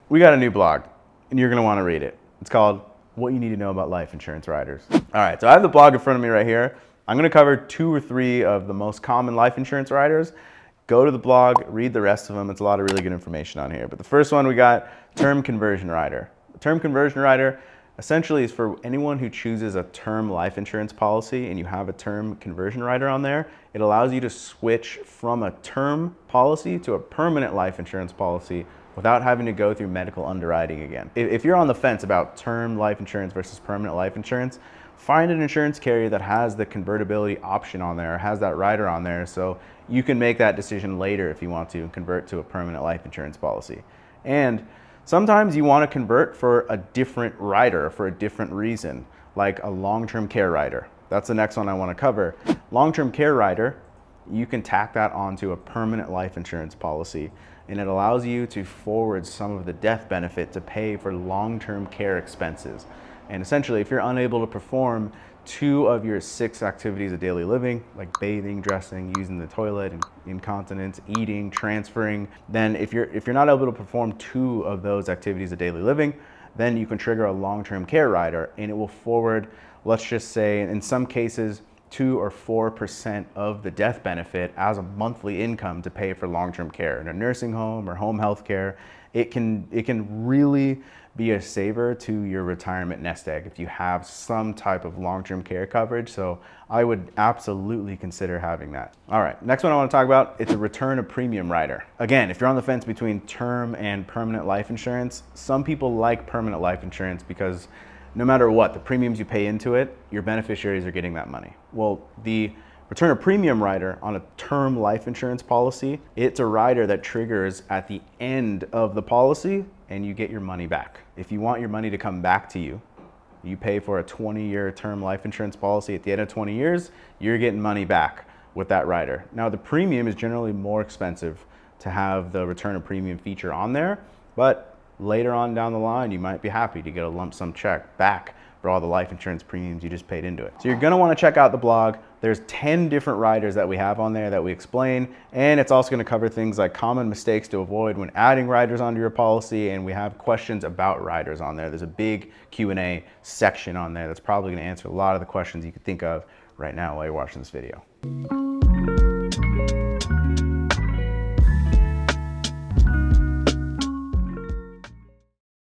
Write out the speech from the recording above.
we got a new blog and you're gonna wanna read it. It's called What You Need to Know About Life Insurance Riders. All right, so I have the blog in front of me right here. I'm gonna cover 2 or 3 of the most common life insurance riders. Go to the blog, read the rest of them. It's a lot of really good information on here. But the first one we got, term conversion rider. The term conversion rider essentially is for anyone who chooses a term life insurance policy and you have a term conversion rider on there. It allows you to switch from a term policy to a permanent life insurance policy without having to go through medical underwriting again. If you're on the fence about term life insurance versus permanent life insurance, find an insurance carrier that has the convertibility option on there, has that rider on there, so you can make that decision later if you want to convert to a permanent life insurance policy. And sometimes you want to convert for a different rider for a different reason, like a long-term care rider. That's the next one I want to cover. Long-term care rider, you can tack that onto a permanent life insurance policy, and it allows you to forward some of the death benefit to pay for long-term care expenses. And essentially, if you're unable to perform 2 of your 6 activities of daily living, like bathing, dressing, using the toilet, incontinence, eating, transferring, then if you're not able to perform 2 of those activities of daily living, then you can trigger a long-term care rider, and it will forward, let's just say, in some cases, 2 or 4% of the death benefit as a monthly income to pay for long-term care in a nursing home or home health care. It can really be a saver to your retirement nest egg if you have some type of long-term care coverage. So I would absolutely consider having that. All right, next one I want to talk about, it's a return of premium rider. Again, if you're on the fence between term and permanent life insurance, some people like permanent life insurance because no matter what, the premiums you pay into it, your beneficiaries are getting that money. Well, the return of premium rider on a term life insurance policy, it's a rider that triggers at the end of the policy and you get your money back. If you want your money to come back to you, you pay for a 20-year term life insurance policy. At the end of 20 years, you're getting money back with that rider. Now, the premium is generally more expensive to have the return of premium feature on there, but later on down the line, you might be happy to get a lump sum check back for all the life insurance premiums you just paid into it. So you're gonna wanna check out the blog. There's 10 different riders that we have on there that we explain, and it's also gonna cover things like common mistakes to avoid when adding riders onto your policy, and we have questions about riders on there. There's a big Q&A section on there that's probably gonna answer a lot of the questions you could think of right now while you're watching this video.